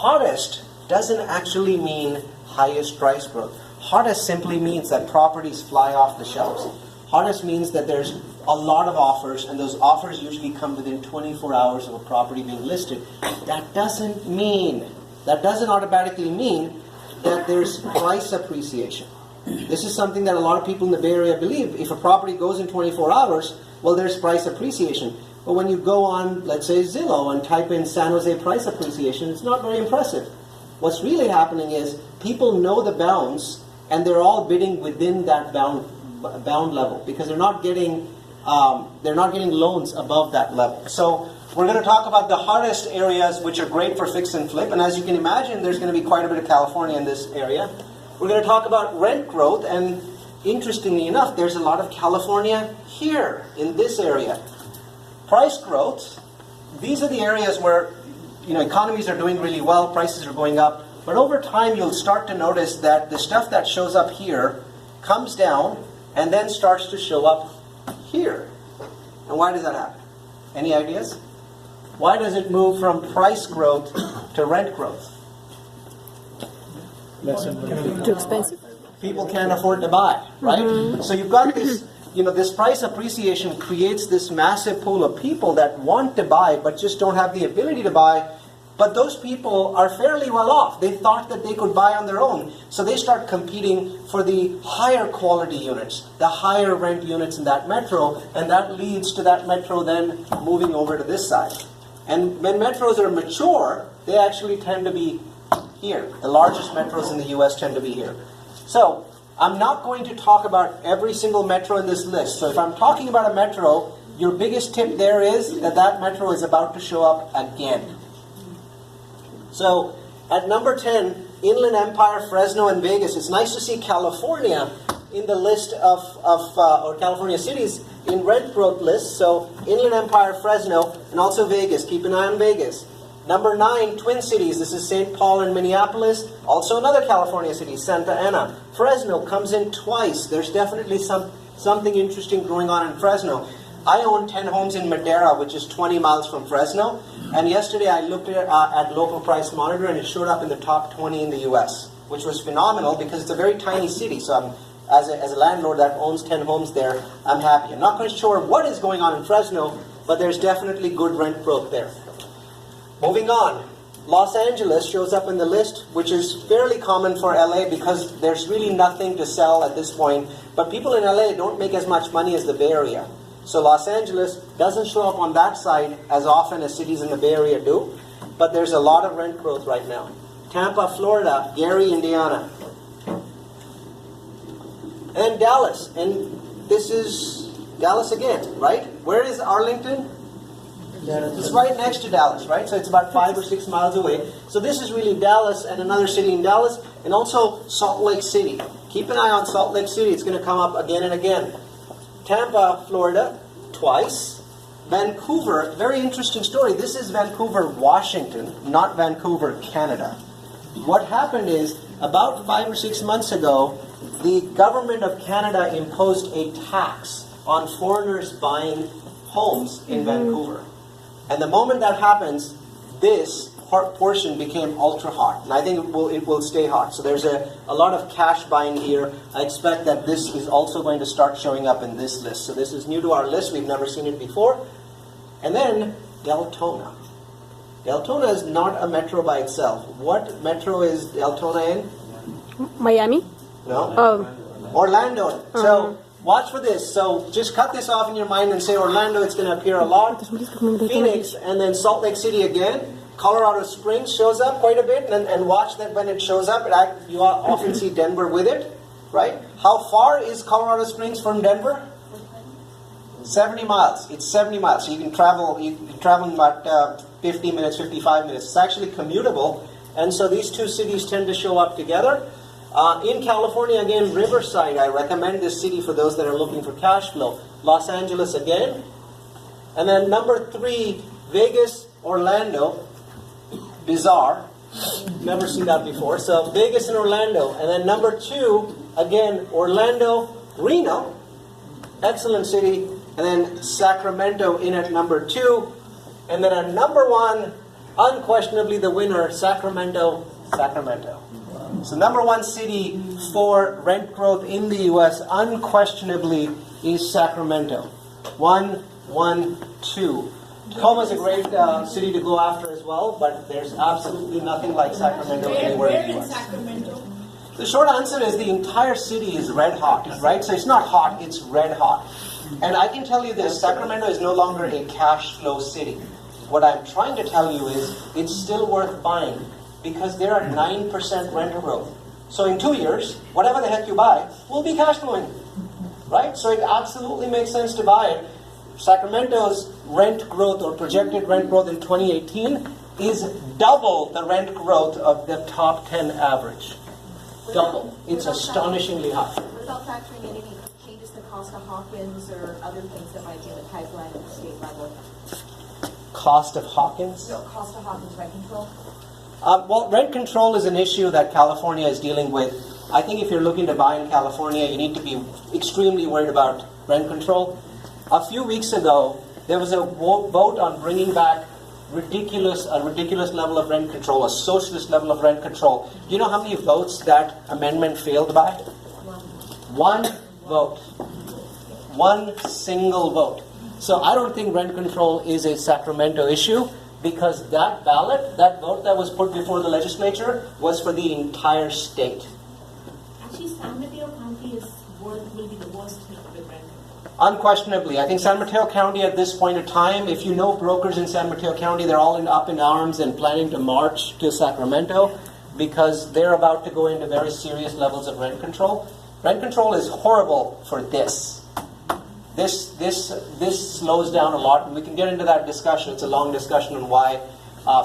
hottest doesn't actually mean highest price growth. Hottest simply means that properties fly off the shelves. Hottest means that there's a lot of offers, and those offers usually come within 24 hours of a property being listed. That doesn't automatically mean that there's price appreciation. This is something that a lot of people in the Bay Area believe. If a property goes in 24 hours, well, there's price appreciation. But when you go on, let's say, Zillow and type in San Jose price appreciation, it's not very impressive. What's really happening is people know the bounds, and they're all bidding within that bound level because they're not getting loans above that level. So we're going to talk about the hottest areas, which are great for fix and flip. And as you can imagine, there's going to be quite a bit of California in this area. We're going to talk about rent growth, and interestingly enough, there's a lot of California here in this area. Price growth, these are the areas where economies are doing really well, prices are going up, but over time you'll start to notice that the stuff that shows up here comes down and then starts to show up here. And why does that happen? Any ideas? Why does it move from price growth to rent growth? Too expensive. People can't afford to buy, right? Mm-hmm. So you've got this, this price appreciation creates this massive pool of people that want to buy but just don't have the ability to buy. But those people are fairly well off. They thought that they could buy on their own. So they start competing for the higher quality units, the higher rent units in that metro, and that leads to that metro then moving over to this side. And when metros are mature, they actually tend to be here. The largest metros in the US tend to be here. So I'm not going to talk about every single metro in this list. So if I'm talking about a metro, your biggest tip there is that metro is about to show up again. So at number 10, Inland Empire, Fresno, and Vegas. It's nice to see California in the list or California cities in rent growth lists. So Inland Empire, Fresno, and also Vegas. Keep an eye on Vegas. Number 9, Twin Cities. This is St. Paul and Minneapolis. Also another California city, Santa Ana. Fresno comes in twice. There's definitely something interesting going on in Fresno. I own 10 homes in Madera, which is 20 miles from Fresno. And yesterday I looked at Local Price Monitor, and it showed up in the top 20 in the U.S., which was phenomenal because it's a very tiny city. So as a landlord that owns 10 homes there, I'm happy. I'm not quite sure what is going on in Fresno, but there's definitely good rent growth there. Moving on, Los Angeles shows up in the list, which is fairly common for LA because there's really nothing to sell at this point. But people in LA don't make as much money as the Bay Area. So Los Angeles doesn't show up on that side as often as cities in the Bay Area do, but there's a lot of rent growth right now. Tampa, Florida, Gary, Indiana. And Dallas, and this is Dallas again, right? Where is Arlington? It's right next to Dallas, right? So it's about 5 or 6 miles away. So this is really Dallas and another city in Dallas, and also Salt Lake City. Keep an eye on Salt Lake City. It's going to come up again and again. Tampa, Florida, twice. Vancouver, very interesting story. This is Vancouver, Washington, not Vancouver, Canada. What happened is, about 5 or 6 months ago, the government of Canada imposed a tax on foreigners buying homes in Vancouver. And the moment that happens, this portion became ultra hot. And I think it will stay hot. So there's a lot of cash buying here. I expect that this is also going to start showing up in this list. So this is new to our list. We've never seen it before. And then Deltona. Deltona is not a metro by itself. What metro is Deltona in? Miami? No. Oh. Orlando. So watch for this. So just cut this off in your mind and say Orlando. It's going to appear a lot. Phoenix, and then Salt Lake City again. Colorado Springs shows up quite a bit, and watch that when it shows up, you often see Denver with it, right? How far is Colorado Springs from Denver? 70 miles. It's 70 miles. So you can travel in about 50 minutes, 55 minutes. It's actually commutable, and so these two cities tend to show up together. In California, again, Riverside. I recommend this city for those that are looking for cash flow. Los Angeles again. And then number 3, Vegas, Orlando. Bizarre. Never seen that before. So Vegas and Orlando. And then number 2, again, Orlando, Reno. Excellent city. And then Sacramento in at number 2. And then at number 1, Unquestionably the winner, Sacramento. So number one city for rent growth in the U.S. unquestionably is Sacramento. 1, 2. Tacoma is a great city to go after as well, but there's absolutely nothing like Sacramento anywhere in the U.S. Sacramento? The short answer is the entire city is red hot, right? So it's not hot, it's red hot. And I can tell you this, Sacramento is no longer a cash flow city. What I'm trying to tell you is it's still worth buying because there are 9% rent growth. So in 2 years, whatever the heck you buy will be cash flowing, right? So it absolutely makes sense to buy it. Sacramento's rent growth or projected rent growth in 2018 is double the rent growth of the top 10 average. Double. It's astonishingly high. Without factoring in any changes to Costa-Hawkins or other things that might be in the pipeline at the state level. Cost of Hawkins? So Costa-Hawkins rent control? Well, rent control is an issue that California is dealing with. I think if you're looking to buy in California, you need to be extremely worried about rent control. A few weeks ago, there was a vote on bringing back a ridiculous level of rent control, a socialist level of rent control. Do you know how many votes that amendment failed by? One vote. One single vote. So I don't think rent control is a Sacramento issue because that ballot, that vote that was put before the legislature was for the entire state. Actually, San Mateo County will be the worst hit with rent. Unquestionably. I think San Mateo County at this point in time, if you know brokers in San Mateo County, they're all up in arms and planning to march to Sacramento because they're about to go into very serious levels of rent control. Rent control is horrible for this. This slows down a lot, and we can get into that discussion. It's a long discussion on why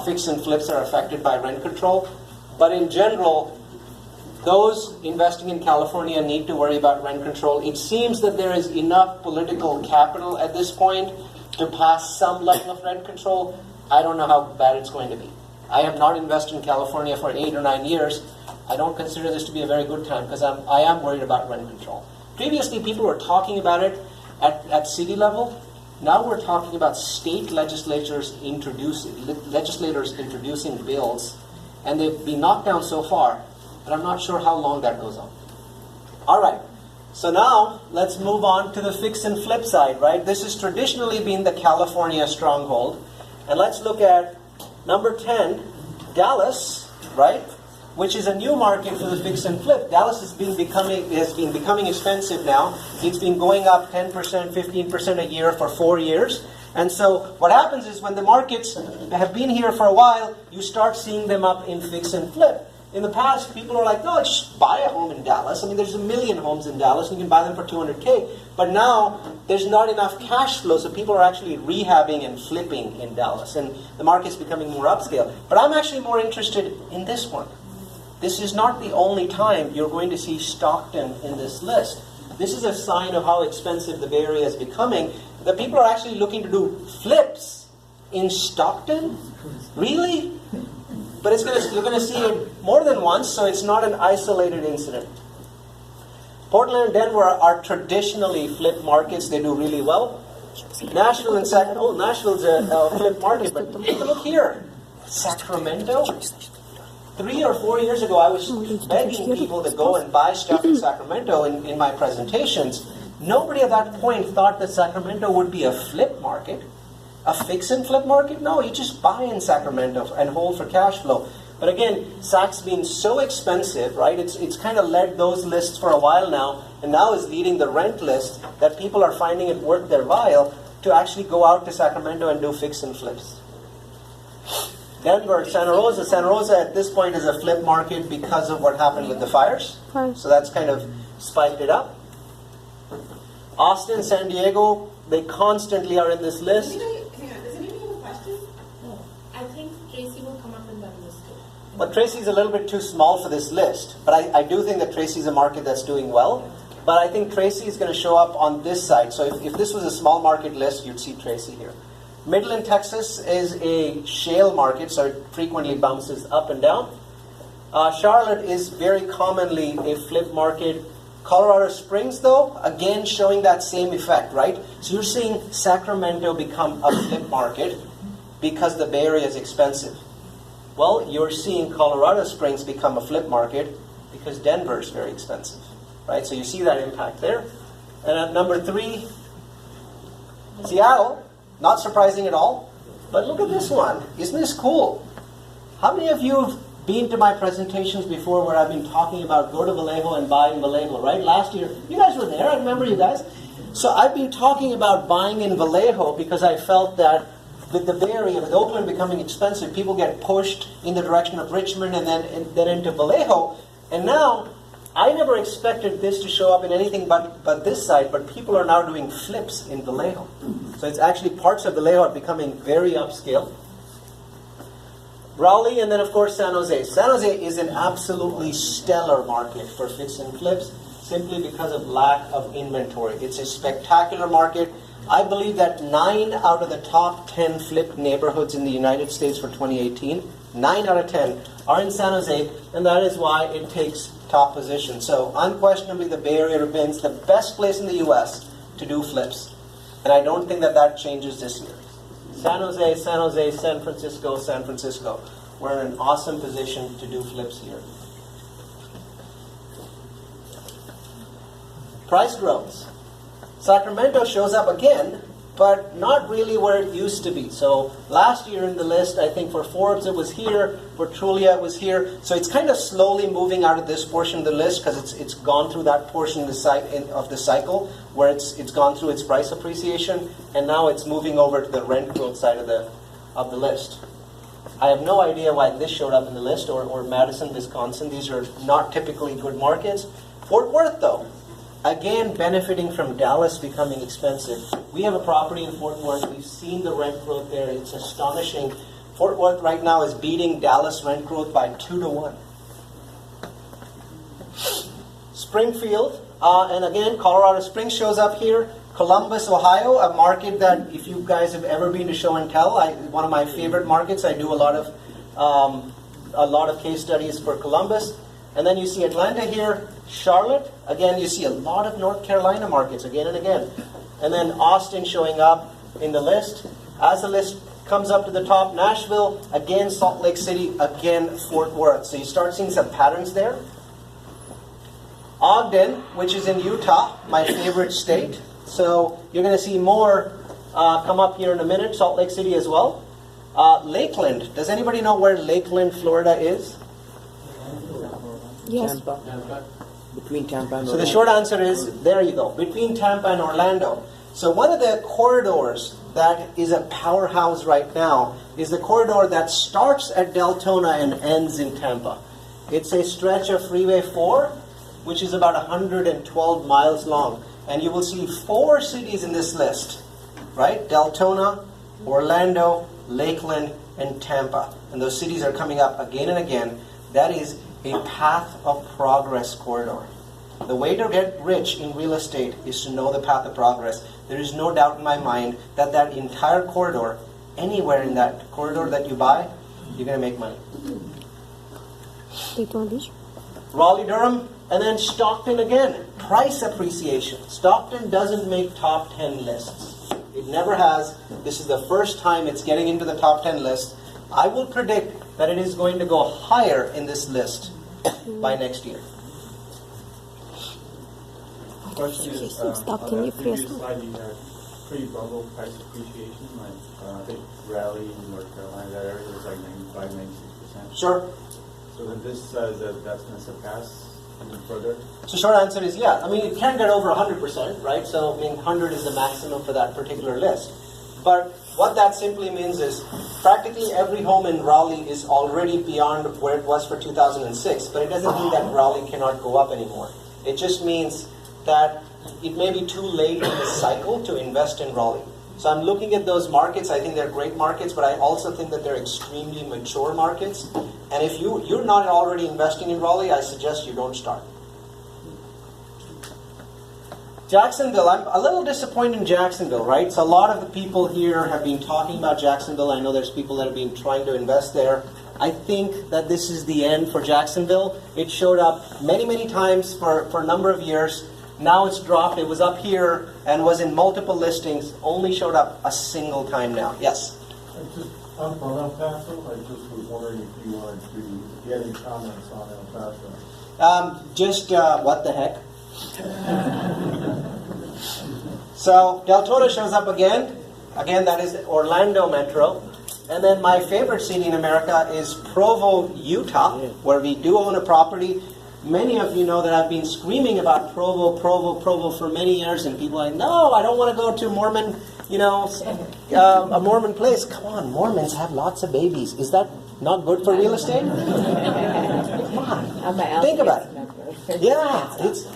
fix and flips are affected by rent control. But in general, those investing in California need to worry about rent control. It seems that there is enough political capital at this point to pass some level of rent control. I don't know how bad it's going to be. I have not invested in California for 8 or 9 years. I don't consider this to be a very good time because I am worried about rent control. Previously, people were talking about it at city level. Now we're talking about state legislators introducing bills, and they've been knocked down so far, but I'm not sure how long that goes on. All right, so now let's move on to the fix and flip side, right? This has traditionally been the California stronghold, and let's look at number 10, Dallas, right? Which is a new market for the fix and flip. Dallas has been becoming expensive now. It's been going up 10%, 15% a year for 4 years. And so what happens is when the markets have been here for a while, you start seeing them up in fix and flip. In the past, people are like, no, just buy a home in Dallas. I mean, there's 1 million homes in Dallas, and you can buy them for $200K. But now, there's not enough cash flow, so people are actually rehabbing and flipping in Dallas. And the market's becoming more upscale. But I'm actually more interested in this one. This is not the only time you're going to see Stockton in this list. This is a sign of how expensive the Bay Area is becoming. The people are actually looking to do flips in Stockton? Really? But you're going to see it more than once, so it's not an isolated incident. Portland and Denver are traditionally flip markets. They do really well. Nashville and Sacramento. Oh, Nashville's a flip market, but take a look here. Sacramento? 3 or 4 years ago, I was begging people to go and buy stuff in Sacramento in my presentations. Nobody at that point thought that Sacramento would be a flip market. A fix and flip market? No, you just buy in Sacramento and hold for cash flow. But again, Sac's been so expensive, right? It's kind of led those lists for a while now, and now is leading the rent list that people are finding it worth their while to actually go out to Sacramento and do fix and flips. Denver, Santa Rosa. Santa Rosa at this point is a flip market because of what happened with the fires. So that's kind of spiked it up. Austin, San Diego, they constantly are in this list. Hang on, does anybody have a question? No, I think Tracy will come up in that list too. But Tracy's a little bit too small for this list. But I do think that Tracy's a market that's doing well. But I think Tracy is going to show up on this side. So if this was a small market list, you'd see Tracy here. Midland, Texas is a shale market, so it frequently bounces up and down. Charlotte is very commonly a flip market. Colorado Springs, though, again showing that same effect, right? So you're seeing Sacramento become a flip market because the Bay Area is expensive. Well, you're seeing Colorado Springs become a flip market because Denver is very expensive, right? So you see that impact there. And at number 3, Seattle, not surprising at all. But look at this one. Isn't this cool? How many of you have been to my presentations before where I've been talking about go to Vallejo and buy in Vallejo, right? Last year, you guys were there. I remember you guys. So I've been talking about buying in Vallejo because I felt that with the Bay Area, with Oakland becoming expensive, people get pushed in the direction of Richmond and then into Vallejo. And now, I never expected this to show up in anything but this side, but people are now doing flips in Vallejo. So it's actually parts of Vallejo are becoming very upscale. Raleigh, and then of course San Jose. San Jose is an absolutely stellar market for fix and flips, simply because of lack of inventory. It's a spectacular market. I believe that 9 out of the top 10 flip neighborhoods in the United States for 2018, 9 out of 10 are in San Jose, and that is why it takes top position. So unquestionably the Bay Area remains the best place in the US to do flips. And I don't think that that changes this year. San Jose, San Francisco, San Francisco. We're in an awesome position to do flips here. Price growth. Sacramento shows up again, but not really where it used to be. So last year in the list, I think for Forbes it was here, for Trulia it was here. So it's kind of slowly moving out of this portion of the list because it's gone through that portion of the cycle where it's gone through its price appreciation, and now it's moving over to the rent growth side of the list. I have no idea why this showed up in the list, or Madison, Wisconsin. These are not typically good markets. Fort Worth, though, again benefiting from Dallas becoming expensive. We have a property in Fort Worth. We've seen the rent growth there. It's astonishing. Fort Worth right now is beating Dallas rent growth by 2-1. Springfield, and again, Colorado Springs shows up here. Columbus, Ohio, a market that if you guys have ever been to show and tell, one of my favorite markets. I do a lot of case studies for Columbus. And then you see Atlanta here, Charlotte. Again, you see a lot of North Carolina markets again and again. And then Austin showing up in the list. As the list comes up to the top, Nashville, again Salt Lake City, again Fort Worth. So you start seeing some patterns there. Ogden, which is in Utah, my favorite state. So you're going to see more come up here in a minute. Salt Lake City as well. Lakeland. Does anybody know where Lakeland, Florida is? Yes. Tampa. Between Tampa and So the short answer is, there you go, between Tampa and Orlando. So one of the corridors that is a powerhouse right now is the corridor that starts at Deltona and ends in Tampa. It's a stretch of Freeway 4, which is about 112 miles long. And you will see 4 cities in this list, right? Deltona, Orlando, Lakeland, and Tampa. And those cities are coming up again and again. That is a path of progress corridor. The way to get rich in real estate is to know the path of progress. There is no doubt in my mind that that entire corridor, anywhere in that corridor that you buy, you're going to make money. Daytona Beach. Raleigh, Durham, and then Stockton again. Price appreciation. Stockton doesn't make top 10 lists. It never has. This is the first time it's getting into the top 10 list. I will predict that it is going to go higher in this list by next year. Question is, Stockton, on you that previous first. slide you had pre-bubble price appreciation, like I think Raleigh in North Carolina, that area was like 95, 96%. Sure. So then this says that that's going to surpass even further? So short answer is yeah. I mean, it can get over 100%, right? So I mean, 100 is the maximum for that particular list. But what that simply means is practically every home in Raleigh is already beyond where it was for 2006, but it doesn't mean that Raleigh cannot go up anymore. It just means that it may be too late in the cycle to invest in Raleigh. So I'm looking at those markets. I think they're great markets, but I also think that they're extremely mature markets. And if you're not already investing in Raleigh, I suggest you don't start. Jacksonville, I'm a little disappointed in Jacksonville, right? So a lot of the people here have been talking about Jacksonville. I know there's people that have been trying to invest there. I think that this is the end for Jacksonville. It showed up many, many times for a number of years. Now it's dropped. It was up here and was in multiple listings. Only showed up a single time now. Yes? Just I'm from El Paso. I just was wondering if you wanted to, if you had any comments on El Paso. What the heck? So Del Toro shows up again. Again, that is Orlando Metro. And then my favorite city in America is Provo, Utah, where we do own a property. Many of you know that I've been screaming about Provo for many years, and people are like, no, I don't want to go to Mormon, a Mormon place. Come on, Mormons have lots of babies. Is that not good for real estate? Come on, think about it. Yeah, it's.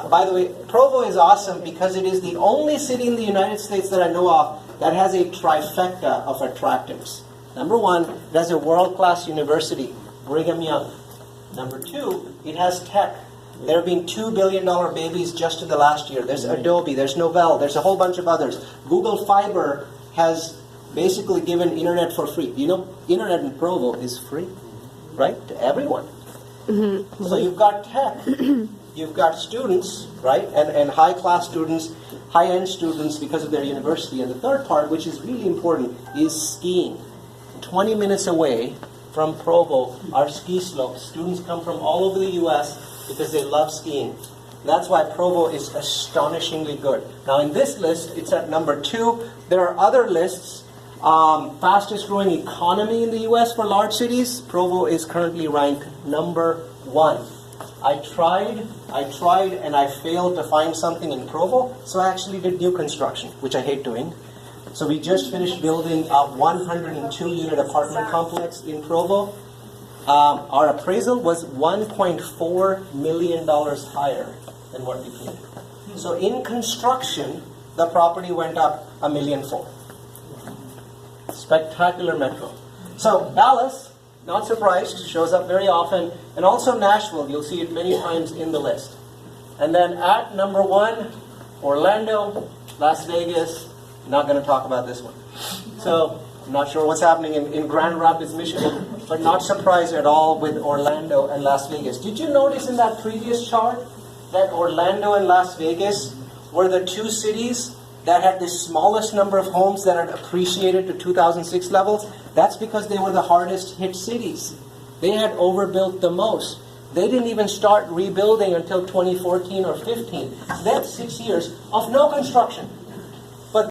By the way, Provo is awesome because it is the only city in the United States that I know of that has a trifecta of attractiveness. Number one, it has a world-class university, Brigham Young. Number two, it has tech. There have been $2 billion babies just in the last year. There's Adobe, there's Novell, there's a whole bunch of others. Google Fiber has basically given internet for free. You know, internet in Provo is free, right, to everyone. So you've got tech, you've got students, right, and high-class students, high-end students because of their university. And the third part, which is really important, is skiing. 20 minutes away from Provo are ski slopes. Students come from all over the U.S. because they love skiing. That's why Provo is astonishingly good. Now in this list, it's at number 2. There are other lists. Fastest growing economy in the U.S. for large cities, Provo is currently ranked number 1. I tried and I failed to find something in Provo, so I actually did new construction, which I hate doing. So we just finished building a 102-unit apartment complex in Provo. Our appraisal was $1.4 million higher than what we paid. So in construction, the property went up $1.4 million. Spectacular metro. So Dallas, not surprised, shows up very often. And also Nashville, you'll see it many times in the list. And then at number 1, Orlando, Las Vegas. Not going to talk about this one. So I'm not sure what's happening in Grand Rapids, Michigan, but not surprised at all with Orlando and Las Vegas. Did you notice in that previous chart that Orlando and Las Vegas were the 2 cities that had the smallest number of homes that had appreciated to 2006 levels? That's because they were the hardest hit cities. They had overbuilt the most. They didn't even start rebuilding until 2014 or 15. So they had 6 years of no construction.